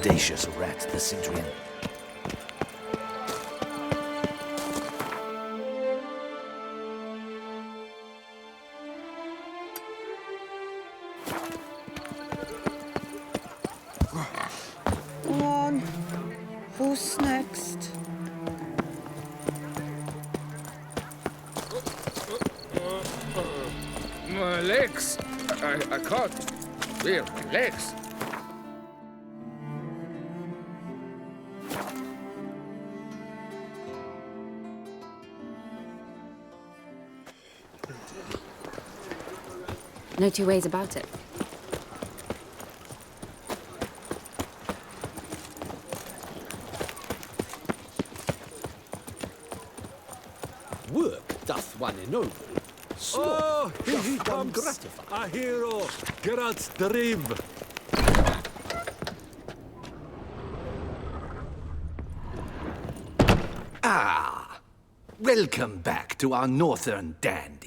Audacious rat, the Cintrian. Come on. Who's next? My legs. I can't feel my legs. No two ways about it. Work doth one ennoble. Oh, here he doth one comes! gratify. A hero! Geralt's dream! Ah! Welcome back to our northern dandy.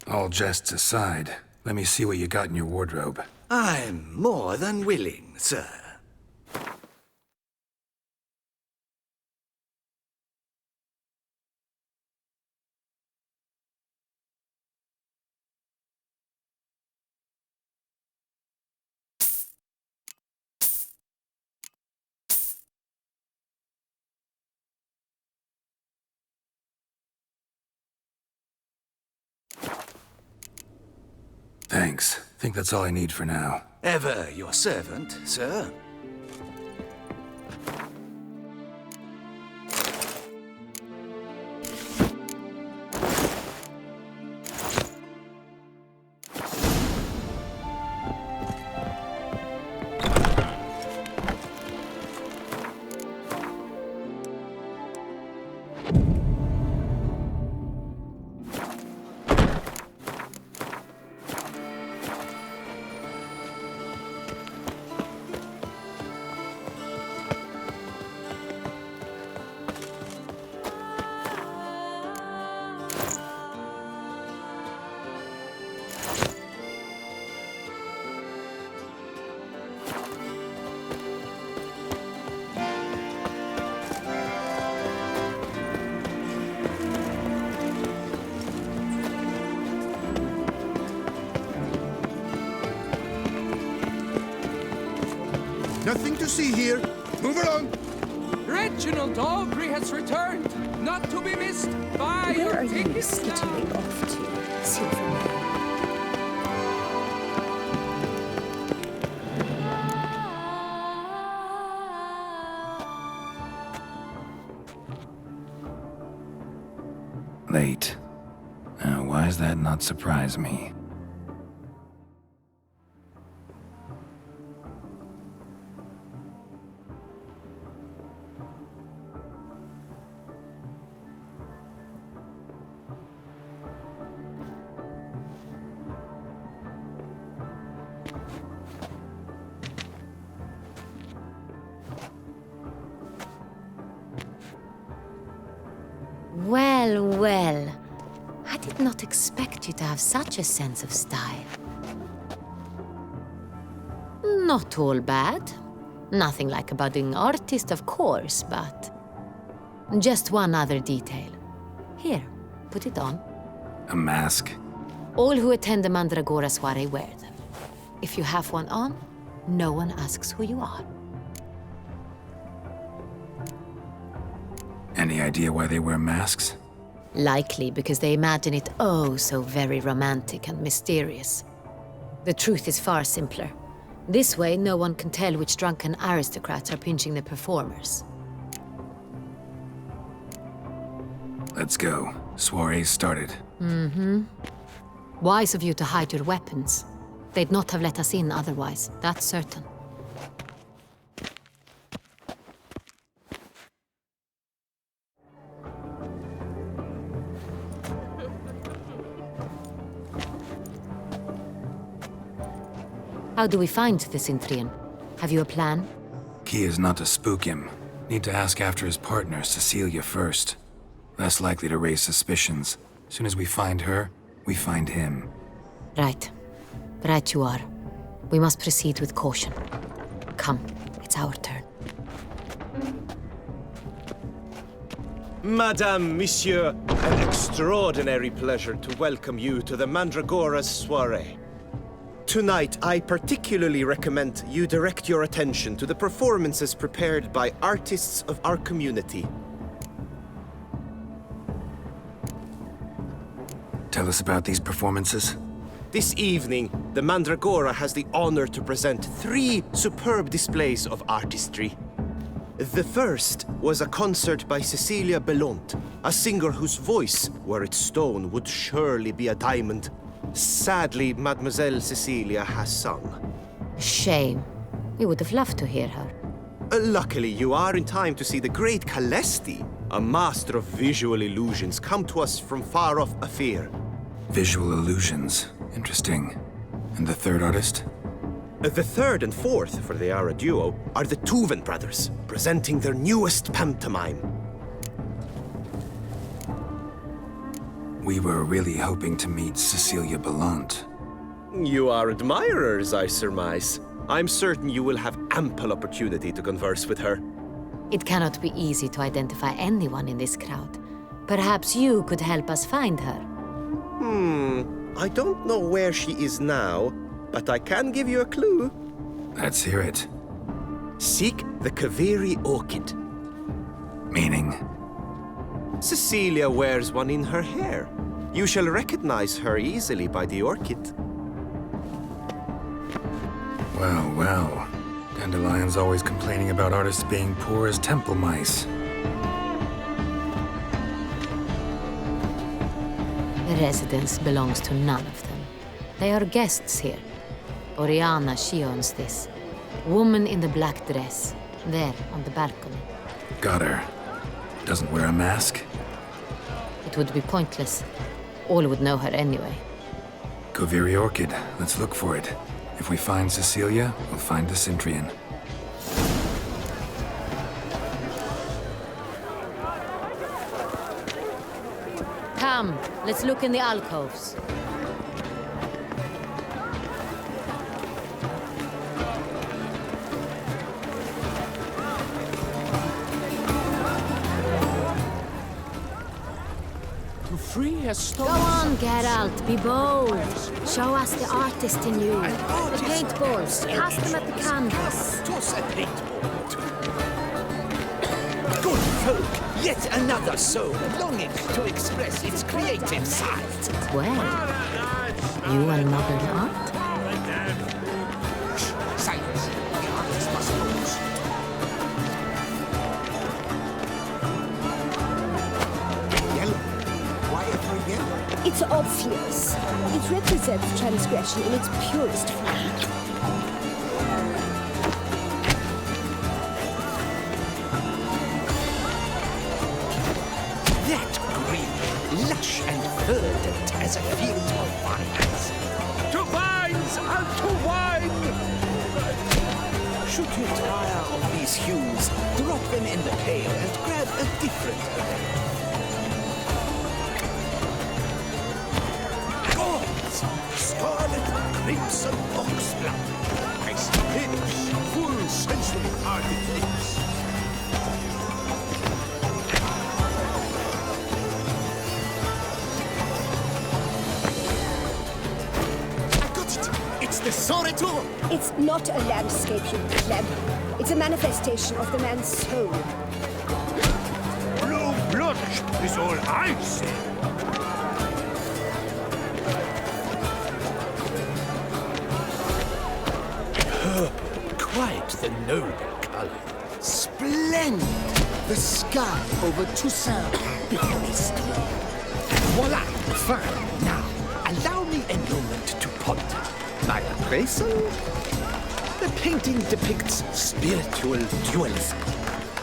All jests aside, let me see what you got in your wardrobe. I'm more than willing, sir. Thanks. Think that's all I need for now. Ever your servant, sir. Nothing to see here. Move along. Reginald Aubrey has returned, not to be missed. Buy Where your are you tickets skittering now. off to, Silverman? Late. Why does that not surprise me? Well, well. I did not expect you to have such a sense of style. Not all bad. Nothing like a budding artist, of course, but... just one other detail. Here, put it on. A mask? All who attend the Mandragora soiree wear them. If you have one on, no one asks who you are. Any idea why they wear masks? Likely because they imagine it oh so very romantic and mysterious. The truth is far simpler. This way, no one can tell which drunken aristocrats are pinching the performers. Let's go. Soiree's started. Wise of you to hide your weapons. They'd not have let us in otherwise, that's certain. How do we find the Cintrian? Have you a plan? Key is not to spook him. Need to ask after his partner, Cecilia, first. Less likely to raise suspicions. Soon as we find her, we find him. Right. Right you are. We must proceed with caution. Come, it's our turn. Madame, Monsieur, an extraordinary pleasure to welcome you to the Mandragora's soiree. Tonight, I particularly recommend you direct your attention to the performances prepared by artists of our community. Tell us about these performances. This evening, the Mandragora has the honor to present 3 superb displays of artistry. The first was a concert by Cecilia Bellont, a singer whose voice, were it stone, would surely be a diamond. Sadly, Mademoiselle Cecilia has sung. Shame. We would have loved to hear her. Luckily, you are in time to see the great Calesti, a master of visual illusions, come to us from far off Afir. Visual illusions. Interesting. And the third artist? The third and fourth, for they are a duo, are the Tuven brothers, presenting their newest pantomime. We were really hoping to meet Cecilia Bellant. You are admirers, I surmise. I'm certain you will have ample opportunity to converse with her. It cannot be easy to identify anyone in this crowd. Perhaps you could help us find her. I don't know where she is now, but I can give you a clue. Let's hear it. Seek the Kaveri orchid. Meaning? Cecilia wears one in her hair. You shall recognize her easily by the orchid. Well, well. Dandelion's always complaining about artists being poor as temple mice. The residence belongs to none of them. They are guests here. Oriana, she owns this. Woman in the black dress, there on the balcony. Got her. Doesn't wear a mask? It would be pointless. All would know her anyway. Kaveri Orchid. Let's look for it. If we find Cecilia, we'll find the Cintrian. Come, let's look in the alcoves. To free has Go stolen. on, Geralt, be bold. Show us the artist in you. The paintballs, cast them at the canvas. Toss a paintball to good folk, yet another soul longing to express its creative side. Well, you are modern art? Silence. The artist must focus. Yellow. Why ever yellow? It's obvious. It represents transgression in its purest form. That green, lush and verdant as a field of vines. To vines and to wine! Should you tire of these hues, drop them in the pail and grab a different array. Gods! Scarlet, crimson, oxblood. Ice lips, full sensual ardent lips. The Soreto! It's not a landscape, you pleb. It's a manifestation of the man's soul. Blue blood is all I see. Quite the noble color. Splendid! The sky over Toussaint. Voila! Fine. Now, allow me a moment to ponder. My appraisal? The painting depicts spiritual dualism.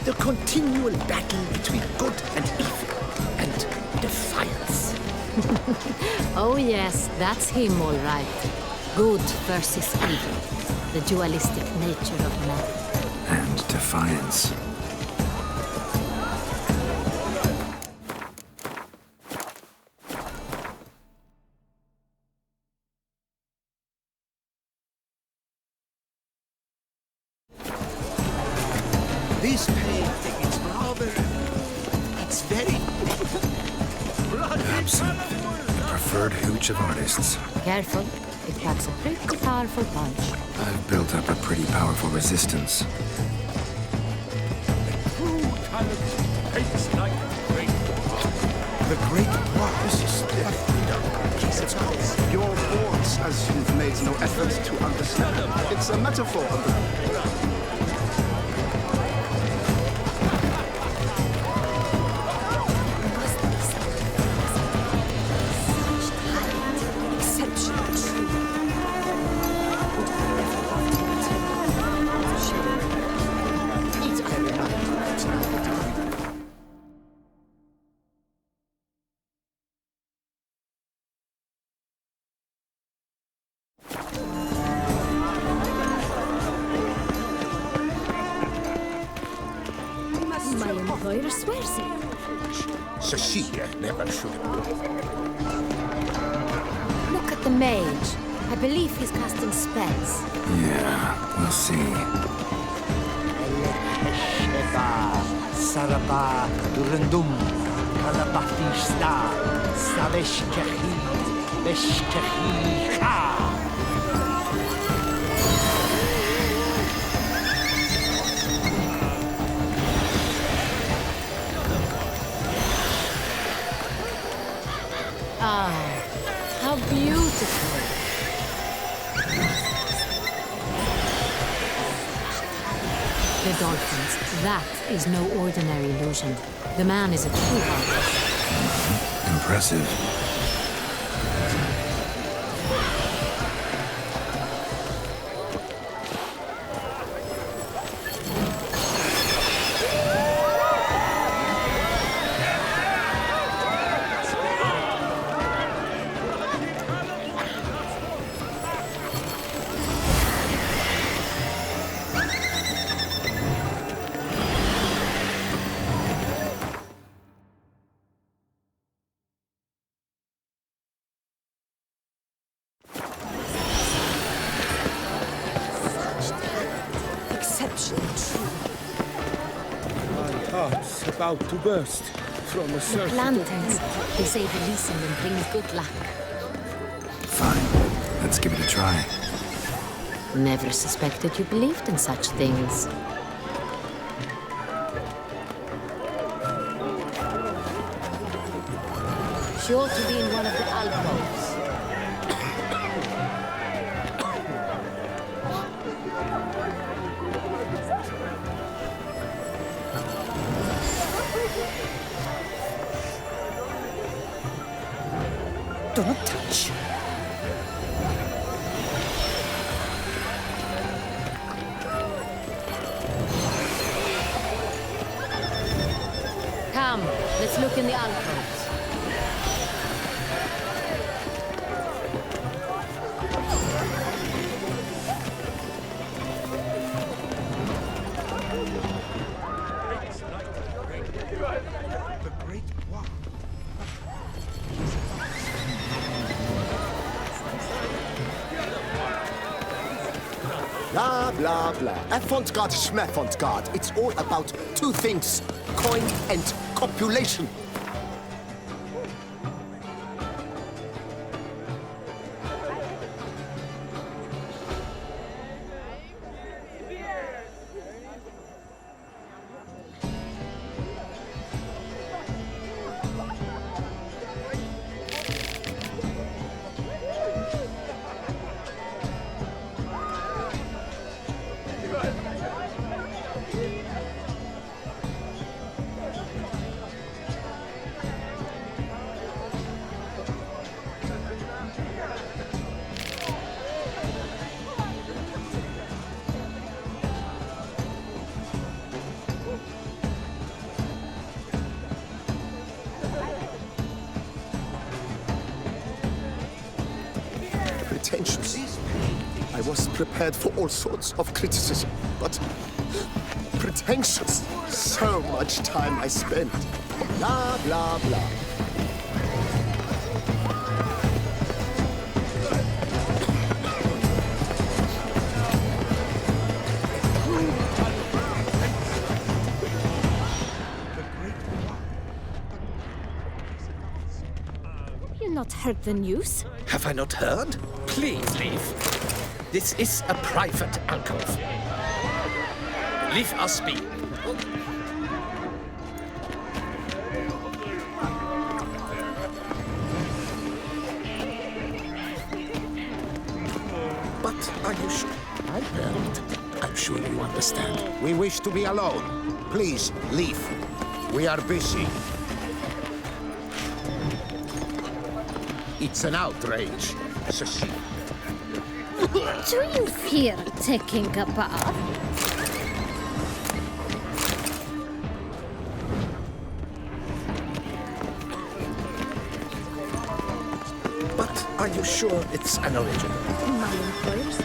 The continual battle between good and evil. And defiance. Oh yes, that's him all right. Good versus evil. The dualistic nature of man. And defiance. This painting, it's rather... It's very... Absinthe, the preferred hooch of artists. Careful, it packs a pretty powerful punch. I've built up a pretty powerful resistance. True talent takes like great. The great war. This is your words, as you've made no effort to understand. It's a metaphor of the... My employer swears it. Cecilia never should have. Look at the mage. I believe he's casting spells. Yeah, we'll see. Saraba Durandum Kalabatista Saveshkehi Beshkehi Ha. Ah, how beautiful. The dolphins, that is no ordinary illusion. The man is a true artist. Impressive. Heart's about to burst from a The certain... plantains, they say releasing them brings good luck. Fine, let's give it a try. Never suspected you believed in such things. She ought to be in one of the alcoves. Don't touch. Come, let's look in the alcoves. Blah, blah, blah. Avant-garde, schmavant-garde. It's all about two things. Coin and copulation. Pretentious. I was prepared for all sorts of criticism, but pretentious. So much time I spent. Blah, blah, blah. heard the news? Have I not heard? Please leave. This is a private alcove. Leave us be. But are you sure? I can't. I'm sure you understand. We wish to be alone. Please, leave. We are busy. It's an outrage, Cecilia. Do you fear taking a bath? But are you sure it's an original? My employers?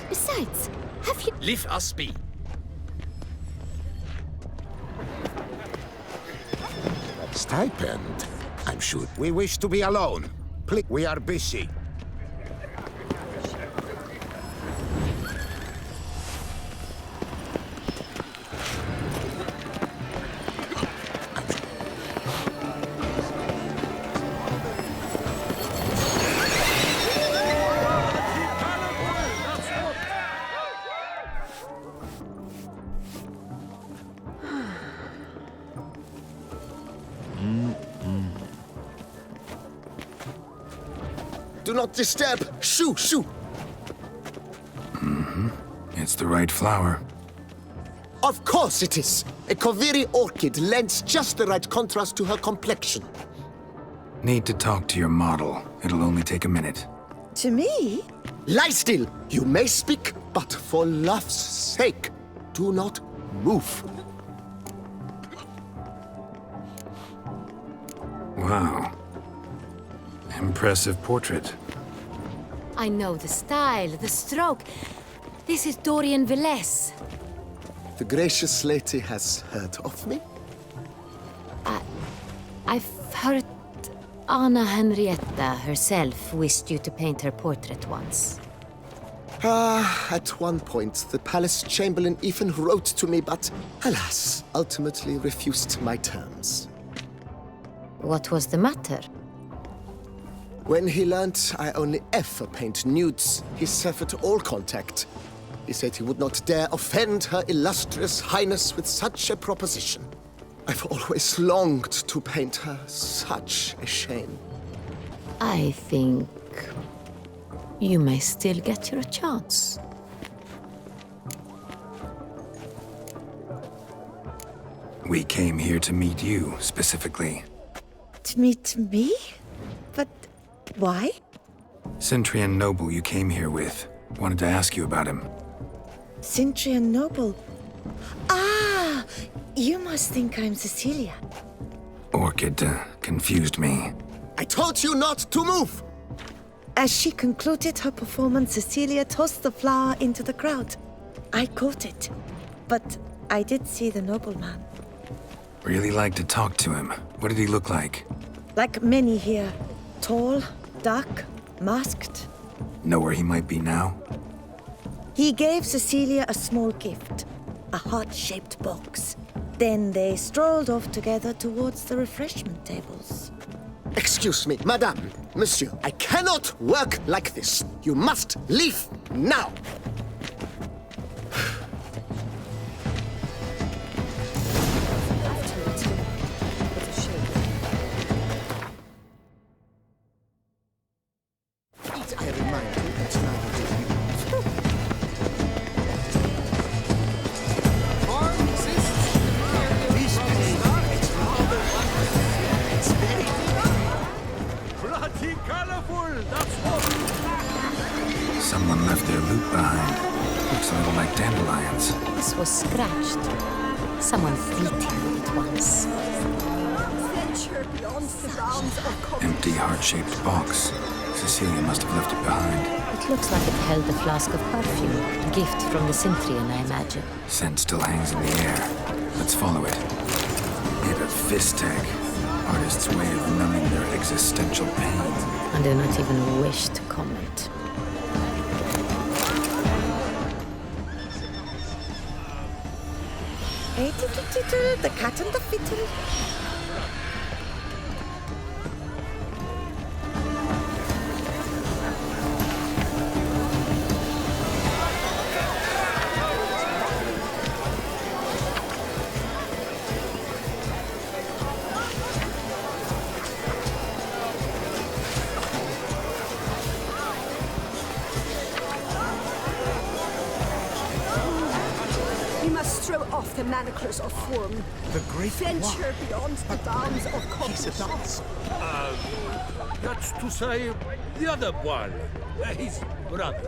Besides, have you... Leave us be. Stipend? I'm sure. We wish to be alone. Please, we are busy. Do not disturb. Shoo, shoo. It's the right flower. Of course it is. A Koviri orchid lends just the right contrast to her complexion. Need to talk to your model. It'll only take a minute. To me? Lie still. You may speak, but for love's sake, do not move. Wow. Impressive portrait. I know the style, the stroke. This is Dorian Velez. The gracious lady has heard of me? I've heard Anna Henrietta herself wished you to paint her portrait once. At one point, the palace chamberlain even wrote to me, but alas, ultimately refused my terms. What was the matter? When he learned I only ever paint nudes, he severed all contact. He said he would not dare offend her illustrious highness with such a proposition. I've always longed to paint her. Such a shame. I think you may still get your chance. We came here to meet you, specifically. To meet me? But why? Cintrian noble you came here with. Wanted to ask you about him. Cintrian noble. Ah! You must think I'm Cecilia. Orchid confused me. I told you not to move! As she concluded her performance, Cecilia tossed the flower into the crowd. I caught it, but I did see the nobleman. Really like to talk to him. What did he look like? Like many here. Tall, dark, masked. Know where he might be now? He gave Cecilia a small gift, a heart-shaped box. Then they strolled off together towards the refreshment tables. Excuse me, madame, monsieur, I cannot work like this. You must leave now. I remind you that neither do you. Bloody colorful, that's what. Someone left their loot behind. Looks a little like dandelions. This was scratched. Someone vetoed it once. Empty heart-shaped box. Cecilia must have left it behind. It looks like it held a flask of perfume. A gift from the Cintrian, I imagine. Scent still hangs in the air. Let's follow it. Hit a fist tag. Artists' way of numbing their existential pain. I do not even wish to comment. The cat and the fiddle. We must throw off the manacles of form. The great Venture beyond the bounds of competence. That's to say, the other one. His brother.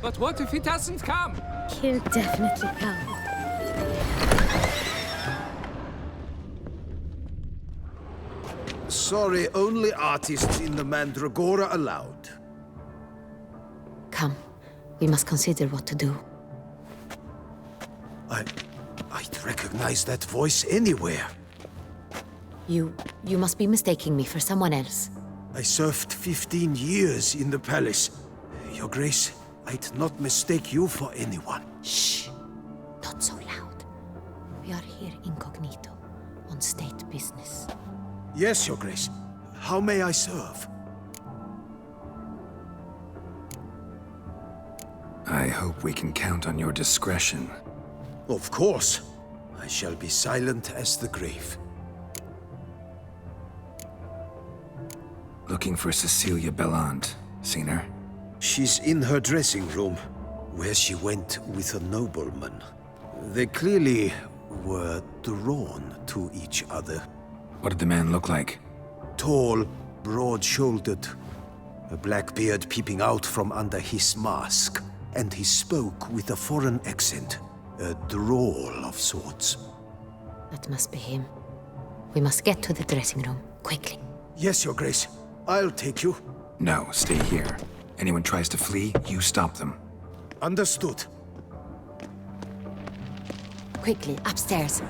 But what if he doesn't come? He'll definitely come. Sorry, only artists in the Mandragora allowed. Come. We must consider what to do. I'd recognize that voice anywhere. You must be mistaking me for someone else. I served 15 years in the palace. Your Grace, I'd not mistake you for anyone. Shh! Not so loud. We are here incognito, on state business. Yes, Your Grace. How may I serve? I hope we can count on your discretion. Of course. I shall be silent as the grave. Looking for Cecilia Bellant. Seen her? She's in her dressing room, where she went with a nobleman. They clearly were drawn to each other. What did the man look like? Tall, broad-shouldered, a black beard peeping out from under his mask, and he spoke with a foreign accent, a drawl of sorts. That must be him. We must get to the dressing room, quickly. Yes, Your Grace. I'll take you. No, stay here. Anyone tries to flee, you stop them. Understood. Quickly, upstairs.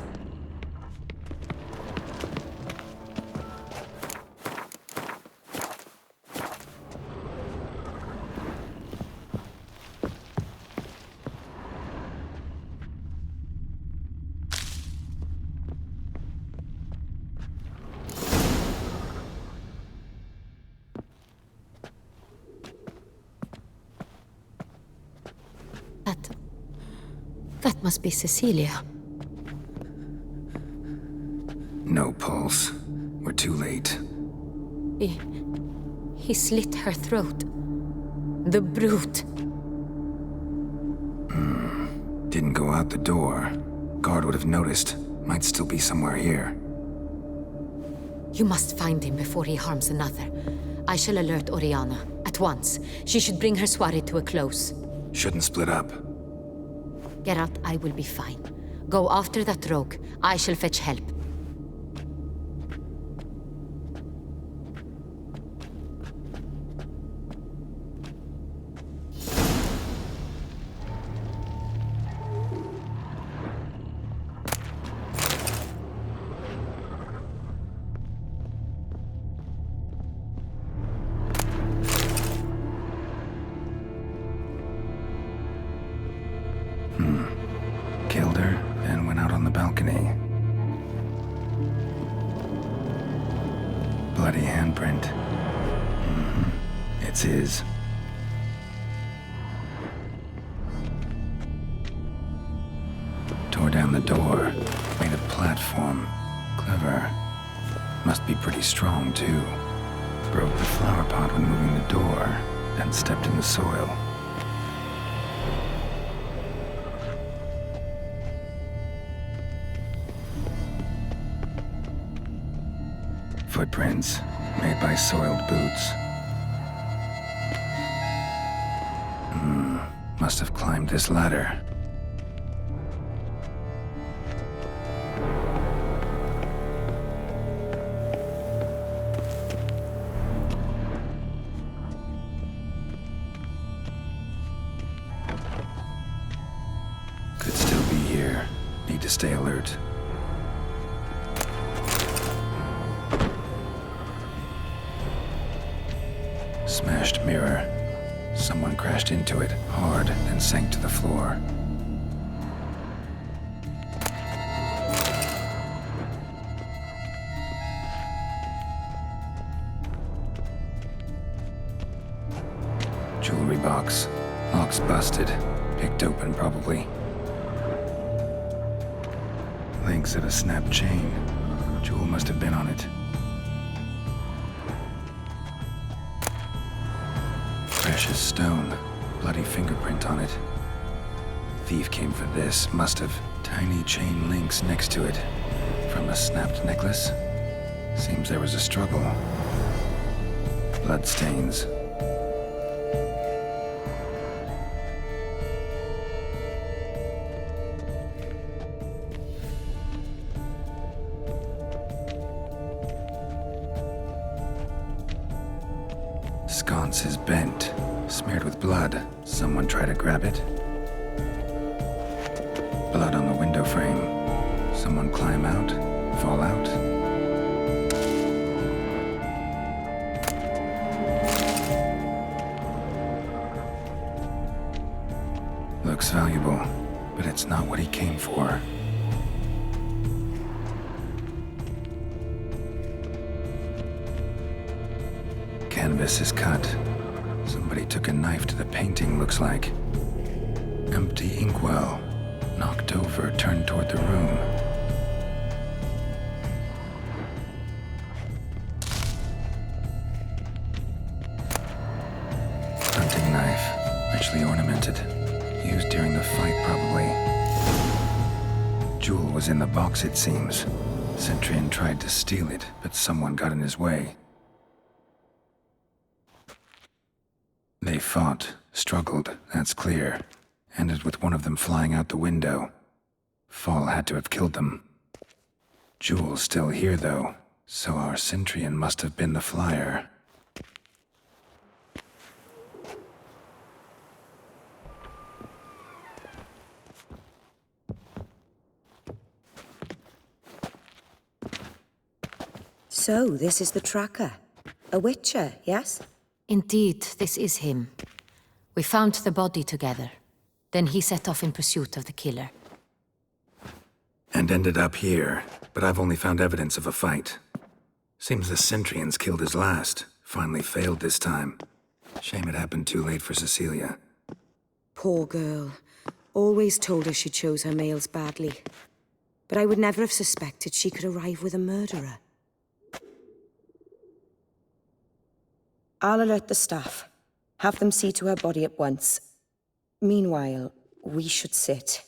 That must be Cecilia. No pulse. We're too late. He slit her throat. The brute. Didn't go out the door. Guard would have noticed. Might still be somewhere here. You must find him before he harms another. I shall alert Oriana. At once. She should bring her soirée to a close. Shouldn't split up. Geralt, I will be fine. Go after that rogue. I shall fetch help. Killed her, then went out on the balcony. Bloody handprint. It's his. Tore down the door. Made a platform. Clever. Must be pretty strong, too. Broke the flower pot when moving the door, then stepped in the soil. Footprints, made by soiled boots. Must have climbed this ladder. stay alert. Smashed mirror. Someone crashed into it hard and sank to the floor. Jewelry box. Lock's busted. Picked open, probably. Links of a snapped chain. Jewel must have been on it. Precious stone. Bloody fingerprint on it. Thief came for this. Must have. Tiny chain links next to it. From a snapped necklace? Seems there was a struggle. Bloodstains. Sconce is bent, smeared with blood. Someone try to grab it? Blood on the window frame. Someone climb out? Fall out? Looks valuable, but it's not what he came for. Canvas is cut. Somebody took a knife to the painting, looks like. Empty inkwell. Knocked over, turned toward the room. Hunting knife. Richly ornamented. Used during the fight, probably. Jewel was in the box, it seems. Centurion tried to steal it, but someone got in his way. They fought, struggled, that's clear. Ended with one of them flying out the window. Fall had to have killed them. Jewel's still here, though, so our Cintrian must have been the flyer. So, this is the tracker. A witcher, yes? Indeed, this is him. We found the body together. Then he set off in pursuit of the killer. And ended up here, but I've only found evidence of a fight. Seems the Centurions killed his last. Finally failed this time. Shame it happened too late for Cecilia. Poor girl. Always told her she chose her males badly. But I would never have suspected she could arrive with a murderer. I'll alert the staff. Have them see to her body at once. Meanwhile, we should sit.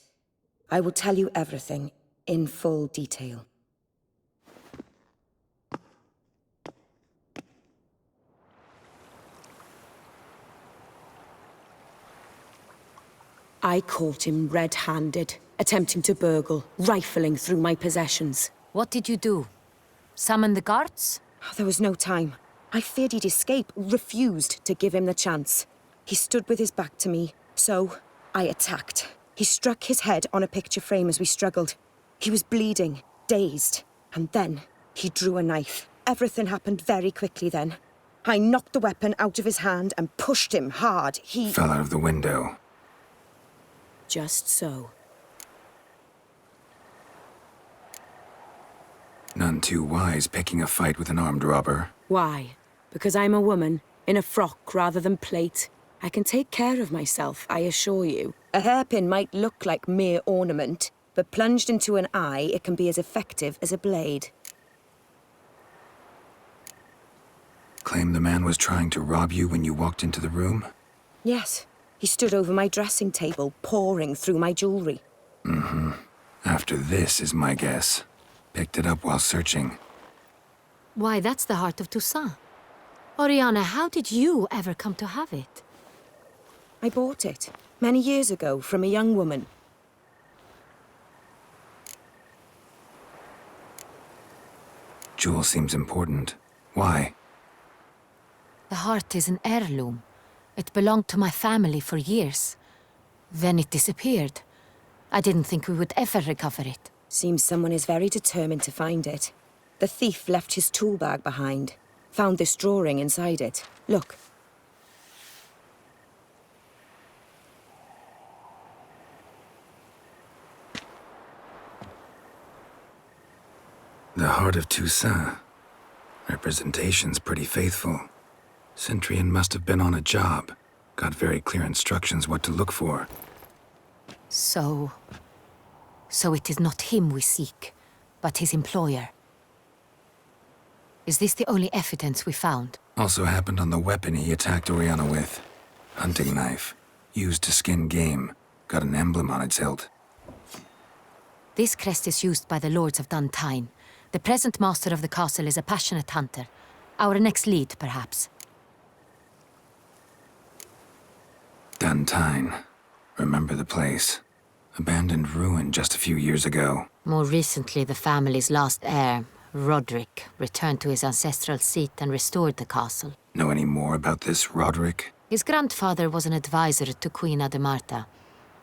I will tell you everything, in full detail. I caught him red-handed, attempting to burgle, rifling through my possessions. What did you do? Summon the guards? There was no time. I feared he'd escape, refused to give him the chance. He stood with his back to me, so I attacked. He struck his head on a picture frame as we struggled. He was bleeding, dazed, and then he drew a knife. Everything happened very quickly then. I knocked the weapon out of his hand and pushed him hard. He fell out of the window. Just so. None too wise picking a fight with an armed robber. Why? Because I'm a woman, in a frock rather than plate. I can take care of myself, I assure you. A hairpin might look like mere ornament, but plunged into an eye, it can be as effective as a blade. Claim the man was trying to rob you when you walked into the room? Yes. He stood over my dressing table, pouring through my jewelry. Mm-hmm. After this is my guess. Picked it up while searching. Why, that's the heart of Toussaint. Oriana, how did you ever come to have it? I bought it, many years ago, from a young woman. Jewel seems important. Why? The heart is an heirloom. It belonged to my family for years. Then it disappeared. I didn't think we would ever recover it. Seems someone is very determined to find it. The thief left his tool bag behind. Found this drawing inside it. Look. The Heart of Toussaint. Representation's pretty faithful. Cintrian must have been on a job. Got very clear instructions what to look for. So it is not him we seek, but his employer. Is this the only evidence we found? Also happened on the weapon he attacked Oriana with. Hunting knife. Used to skin game. Got an emblem on its hilt. This crest is used by the Lords of Duntine. The present master of the castle is a passionate hunter. Our next lead, perhaps. Duntine. Remember the place. Abandoned ruin just a few years ago. More recently, the family's last heir, Roderick, returned to his ancestral seat and restored the castle. Know any more about this Roderick? His grandfather was an advisor to Queen Ademarta.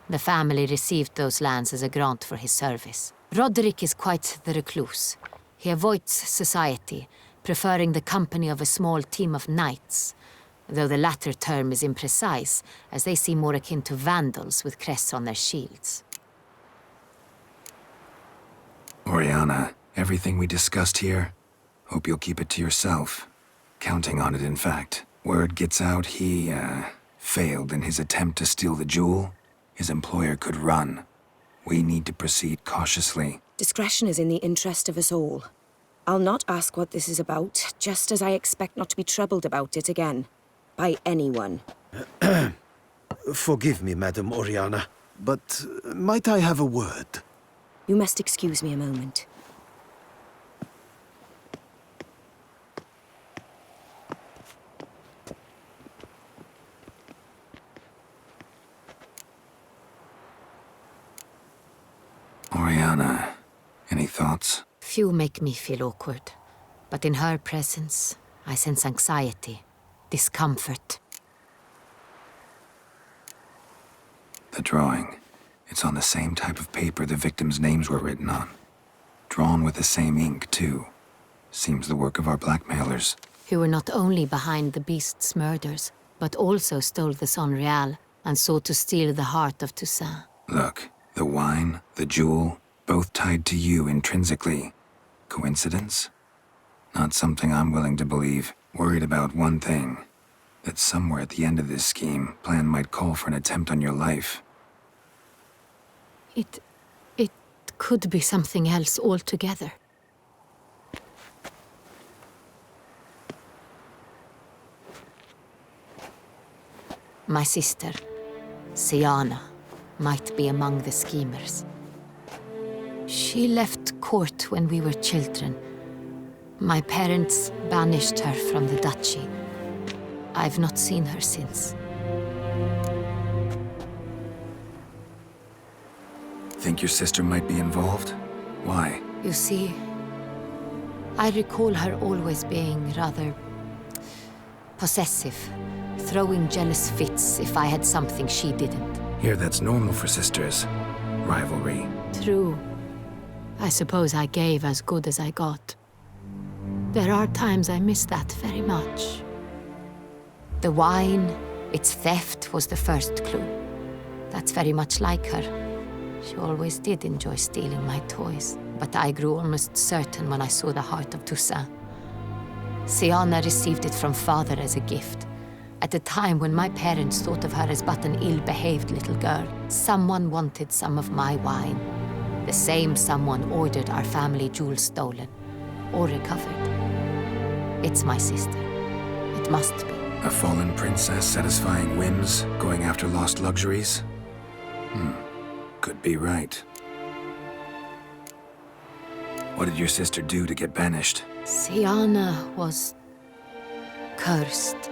The family received those lands as a grant for his service. Roderick is quite the recluse. He avoids society, preferring the company of a small team of knights, though the latter term is imprecise, as they seem more akin to vandals with crests on their shields. Oriana, everything we discussed here, hope you'll keep it to yourself. Counting on it, in fact. Word gets out he, failed in his attempt to steal the jewel. His employer could run. We need to proceed cautiously. Discretion is in the interest of us all. I'll not ask what this is about, just as I expect not to be troubled about it again. By anyone. Forgive me, Madam Oriana, but might I have a word? You must excuse me a moment. Oriana, any thoughts? Few make me feel awkward, but in her presence, I sense anxiety, discomfort. The drawing. It's on the same type of paper the victims' names were written on. Drawn with the same ink, too. Seems the work of our blackmailers. Who were not only behind the beast's murders, but also stole the Son Real and sought to steal the heart of Toussaint. Look, the wine, the jewel, both tied to you intrinsically. Coincidence? Not something I'm willing to believe. Worried about one thing. That somewhere at the end of this scheme, plan might call for an attempt on your life. It could be something else altogether. My sister, Siana, might be among the schemers. She left court when we were children. My parents banished her from the duchy. I've not seen her since. Think your sister might be involved? Why? You see, I recall her always being rather possessive, throwing jealous fits if I had something she didn't. Here, that's normal for sisters. Rivalry. True. I suppose I gave as good as I got. There are times I miss that very much. The wine, its theft, was the first clue. That's very much like her. She always did enjoy stealing my toys, but I grew almost certain when I saw the heart of Toussaint. Siana received it from father as a gift. At a time when my parents thought of her as but an ill-behaved little girl, someone wanted some of my wine. The same someone ordered our family jewels stolen, or recovered. It's my sister. It must be. A fallen princess satisfying whims, going after lost luxuries? Could be right. What did your sister do to get banished? Siana was cursed.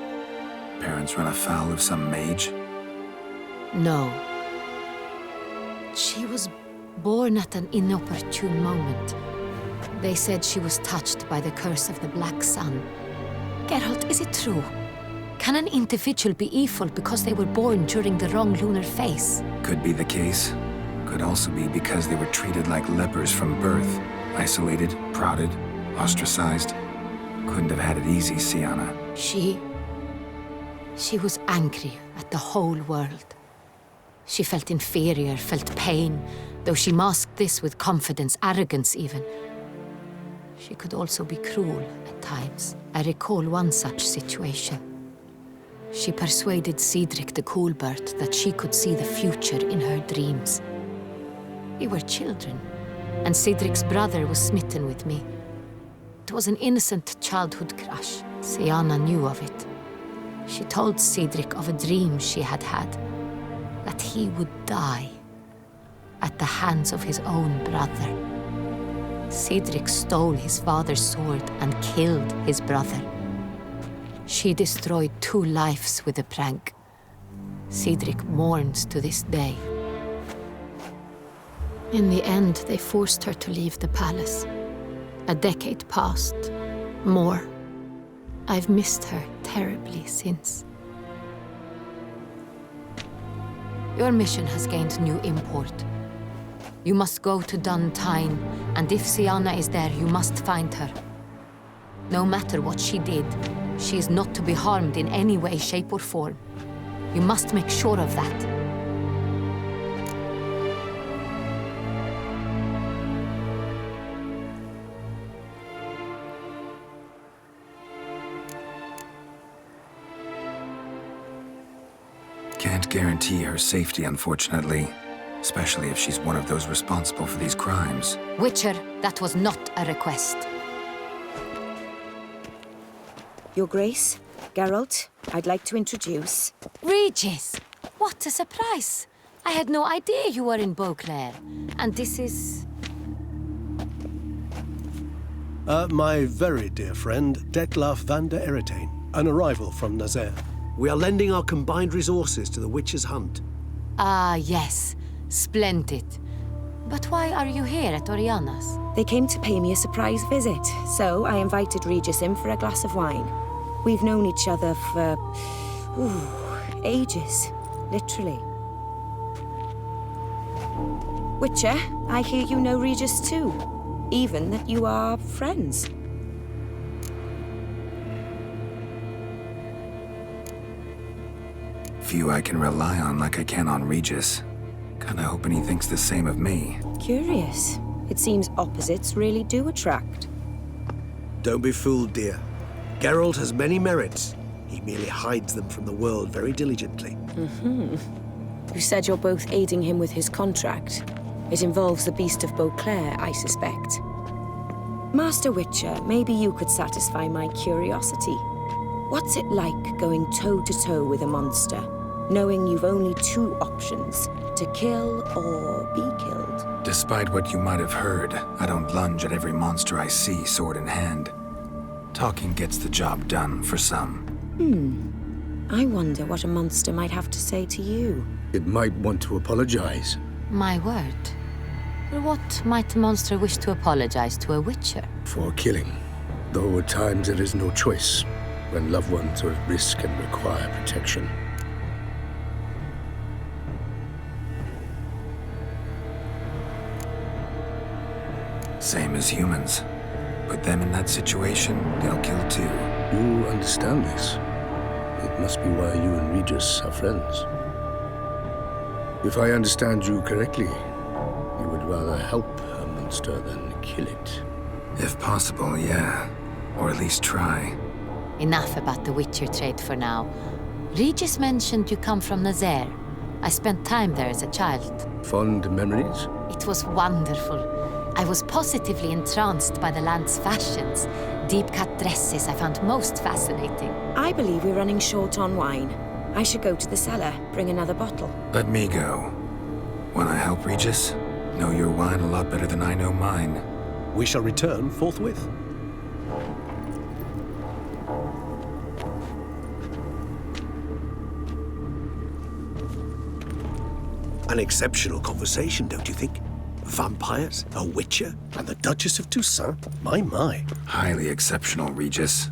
Parents run afoul of some mage? No. She was born at an inopportune moment. They said she was touched by the curse of the Black Sun. Geralt, is it true? Can an individual be evil because they were born during the wrong lunar phase? Could be the case. Could also be because they were treated like lepers from birth. Isolated, prodded, ostracized. Couldn't have had it easy, Sienna. She was angry at the whole world. She felt inferior, felt pain, though she masked this with confidence, arrogance even. She could also be cruel at times. I recall one such situation. She persuaded Cedric the Coolbird that she could see the future in her dreams. We were children, and Cedric's brother was smitten with me. It was an innocent childhood crush. Sienna knew of it. She told Cedric of a dream she had had, that he would die at the hands of his own brother. Cedric stole his father's sword and killed his brother. She destroyed 2 lives with a prank. Cedric mourns to this day. In the end, they forced her to leave the palace. A decade passed. More. I've missed her terribly since. Your mission has gained new import. You must go to Duntine, and if Sienna is there, you must find her. No matter what she did, she is not to be harmed in any way, shape, or form. You must make sure of that. Can't guarantee her safety, unfortunately. Especially if she's one of those responsible for these crimes. Witcher, that was not a request. Your Grace, Geralt, I'd like to introduce... Regis! What a surprise! I had no idea you were in Beauclair. And this is... My very dear friend, Detlef van der Eretain, an arrival from Nazaire. We are lending our combined resources to the Witcher's Hunt. Ah, yes. Splendid. But why are you here at Oriana's? They came to pay me a surprise visit, so I invited Regis in for a glass of wine. We've known each other for... ages. Literally. Witcher, I hear you know Regis too. Even that you are friends. Few I can rely on like I can on Regis. Kinda hoping he thinks the same of me. Curious. It seems opposites really do attract. Don't be fooled, dear. Geralt has many merits. He merely hides them from the world very diligently. You said you're both aiding him with his contract. It involves the Beast of Beauclair, I suspect. Master Witcher, maybe you could satisfy my curiosity. What's it like going toe-to-toe with a monster, knowing you've only 2 options, to kill or be killed? Despite what you might have heard, I don't lunge at every monster I see, sword in hand. Talking gets the job done for some. I wonder what a monster might have to say to you. It might want to apologize. My word. What might a monster wish to apologize to a Witcher? For killing. Though at times there is no choice, when loved ones are at risk and require protection. Same as humans. Put them in that situation, they'll kill too. You understand this. It must be why you and Regis are friends. If I understand you correctly, you would rather help a monster than kill it. If possible, yeah. Or at least try. Enough about the Witcher trade for now. Regis mentioned you come from Nazaire. I spent time there as a child. Fond memories? It was wonderful. I was positively entranced by the land's fashions. Deep-cut dresses I found most fascinating. I believe we're running short on wine. I should go to the cellar, bring another bottle. Let me go. Wanna help, Regis? Know your wine a lot better than I know mine. We shall return forthwith. An exceptional conversation, don't you think? Vampires, a witcher, and the Duchess of Toussaint? My. Highly exceptional, Regis.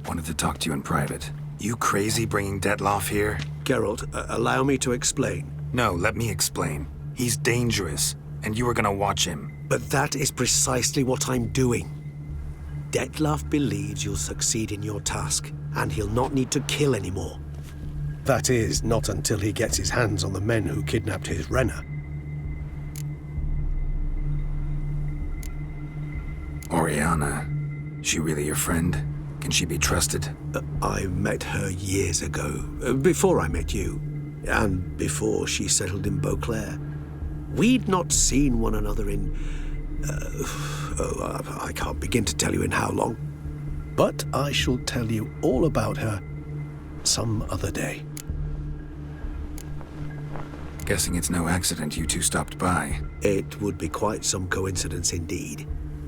Wanted to talk to you in private. You crazy bringing Detlef here? Geralt, allow me to explain. No, let me explain. He's dangerous, and you were gonna watch him. But that is precisely what I'm doing. Detlef believes you'll succeed in your task, and he'll not need to kill anymore. That is, not until he gets his hands on the men who kidnapped his Renner. Oriana, she really your friend? Can she be trusted? I met her years ago, before I met you, and before she settled in Beauclair. We'd not seen one another in... I can't begin to tell you in how long. But I shall tell you all about her some other day. Guessing it's no accident you two stopped by. It would be quite some coincidence indeed.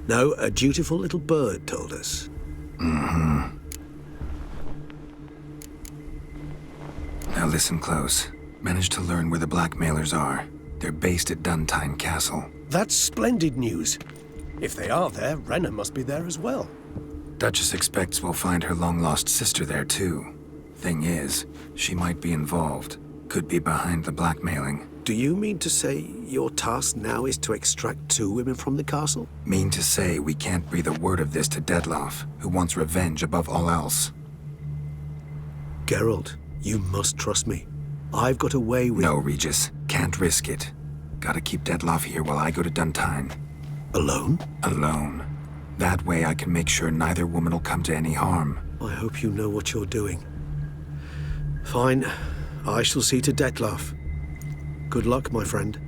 No, a dutiful little bird told us. Mm-hmm. Now listen close. Managed to learn where the blackmailers are. They're based at Duntine Castle. That's splendid news. If they are there, Renner must be there as well. Duchess expects we'll find her long-lost sister there too. Thing is, she might be involved. Could be behind the blackmailing. Do you mean to say your task now is to extract 2 women from the castle? Mean to say we can't breathe a word of this to Detlef, who wants revenge above all else. Geralt, you must trust me. I've got a way with... No, Regis. Can't risk it. Gotta keep Detlef here while I go to Duntine. Alone? Alone. That way I can make sure neither woman will come to any harm. I hope you know what you're doing. Fine. I shall see to Detlef. Good luck, my friend.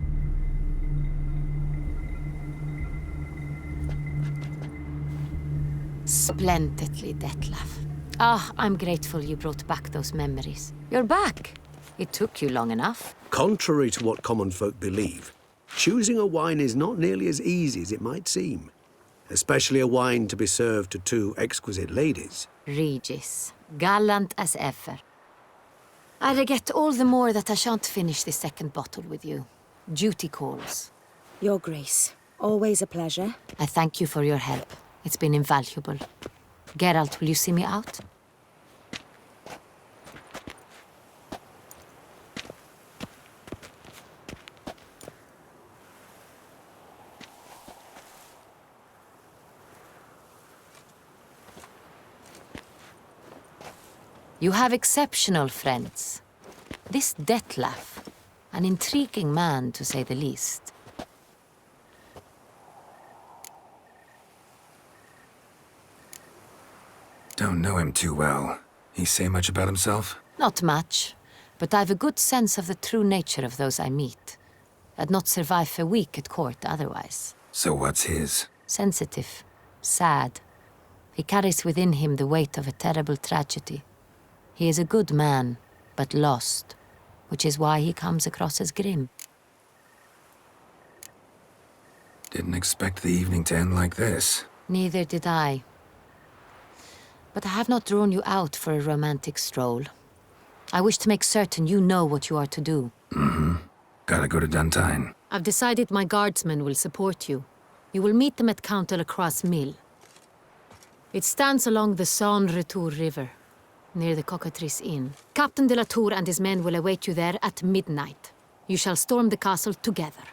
Splendidly, Detlef. I'm grateful you brought back those memories. You're back. It took you long enough. Contrary to what common folk believe, choosing a wine is not nearly as easy as it might seem. Especially a wine to be served to 2 exquisite ladies. Regis, gallant as ever. I regret all the more that I shan't finish this 2nd bottle with you. Duty calls. Your Grace, always a pleasure. I thank you for your help. It's been invaluable. Geralt, will you see me out? You have exceptional friends. This Detlef, an intriguing man to say the least. Don't know him too well. He say much about himself? Not much, but I've a good sense of the true nature of those I meet. I'd not survive a week at court otherwise. So what's his? Sensitive, sad. He carries within him the weight of a terrible tragedy. He is a good man, but lost, which is why he comes across as grim. Didn't expect the evening to end like this. Neither did I. But I have not drawn you out for a romantic stroll. I wish to make certain you know what you are to do. Mm-hmm. Gotta go to Duntine. I've decided my guardsmen will support you. You will meet them at Count de la Croix's mill. It stands along the Saône-Retour River, near the Cockatrice Inn. Captain de la Tour and his men will await you there at midnight. You shall storm the castle together.